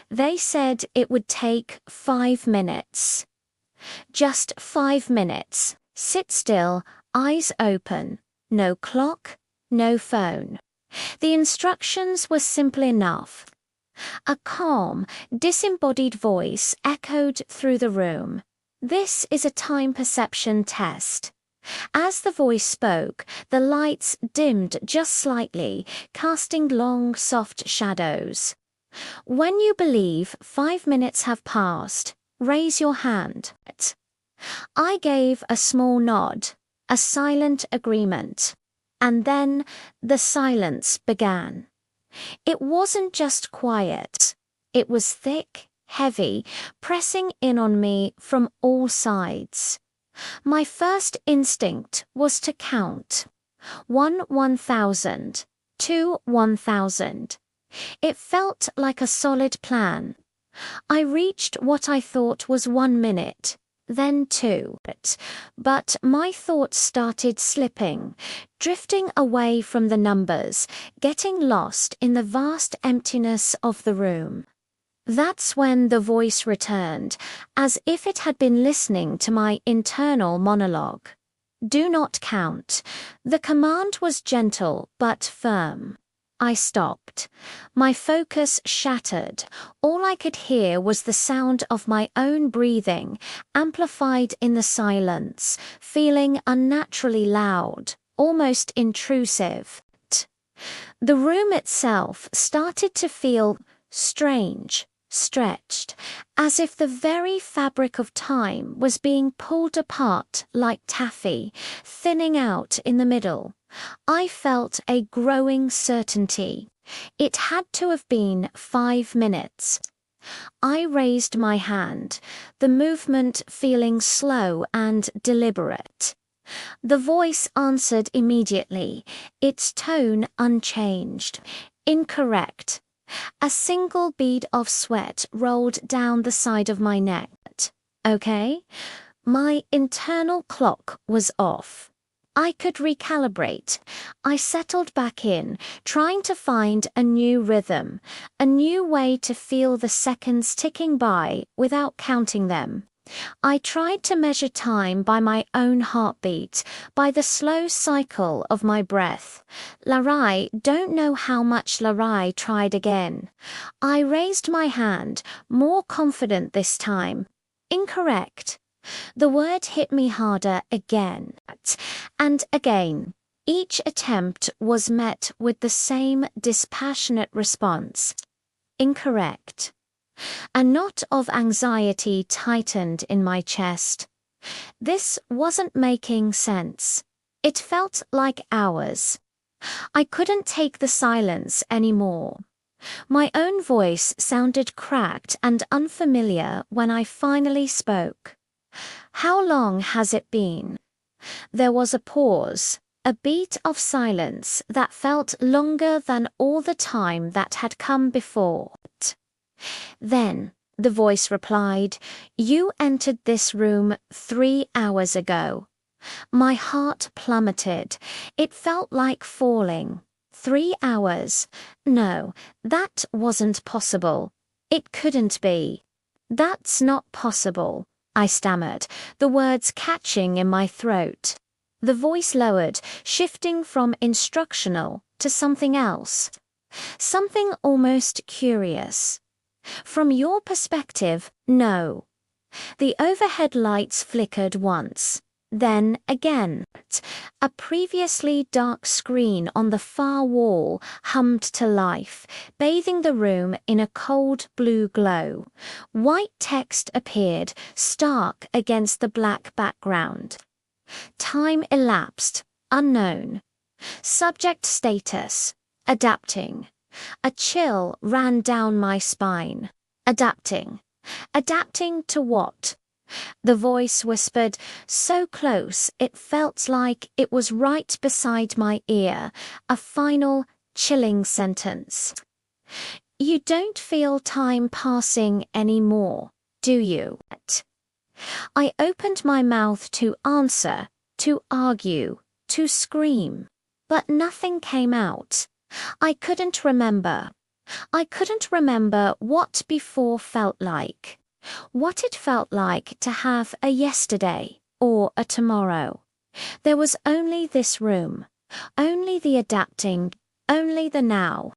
They said it would take 5 minutes. Just 5 minutes. Sit still, eyes open. No clock, no phone. The instructions were simple enough. A calm, disembodied voice echoed through the room. This is a time perception test. As the voice spoke, the lights dimmed just slightly, casting long, soft shadows. When you believe 5 minutes have passed, raise your hand. I gave a small nod, a silent agreement. And then the silence began. It wasn't just quiet. It was thick, heavy, pressing in on me from all sides. My first instinct was to count. 1 1,000, 2 1,000. It felt like a solid plan. I reached what I thought was 1 minute, then 2. But my thoughts started slipping, drifting away from the numbers, getting lost in the vast emptiness of the room. That's when the voice returned, as if it had been listening to my internal monologue. Do not count. The command was gentle but firm. I stopped. My focus shattered. All I could hear was the sound of my own breathing, amplified in the silence, feeling unnaturally loud, almost intrusive. The room itself started to feel strange, stretched, as if the very fabric of time was being pulled apart like taffy, thinning out in the middle. I felt a growing certainty. It had to have been 5 minutes. I raised my hand, the movement feeling slow and deliberate. The voice answered immediately, its tone unchanged. Incorrect. A single bead of sweat rolled down the side of my neck. Okay? My internal clock was off. I could recalibrate. I settled back in, trying to find a new rhythm, a new way to feel the seconds ticking by without counting them. I tried to measure time by my own heartbeat, by the slow cycle of my breath. Larai, don't know how much Larai tried again. I raised my hand, more confident this time. Incorrect. The word hit me harder again, and again. Each attempt was met with the same dispassionate response. Incorrect. A knot of anxiety tightened in my chest. This wasn't making sense. It felt like hours. I couldn't take the silence anymore. My own voice sounded cracked and unfamiliar when I finally spoke. How long has it been? There was a pause, a beat of silence that felt longer than all the time that had come before. Then, the voice replied, "You entered this room 3 hours ago." My heart plummeted. It felt like falling. 3 hours? No, that wasn't possible. It couldn't be. That's not possible, I stammered, the words catching in my throat. The voice lowered, shifting from instructional to something else. Something almost curious. From your perspective, no. The overhead lights flickered once, then again. A previously dark screen on the far wall hummed to life, bathing the room in a cold blue glow. White text appeared, stark against the black background. Time elapsed, unknown. Subject status, adapting. A chill ran down my spine. Adapting. Adapting to what? The voice whispered, so close it felt like it was right beside my ear, a final, chilling sentence. You don't feel time passing anymore, do you? I opened my mouth to answer, to argue, to scream, but nothing came out. I couldn't remember. I couldn't remember what before felt like. What it felt like to have a yesterday or a tomorrow. There was only this room, only the adapting, only the now.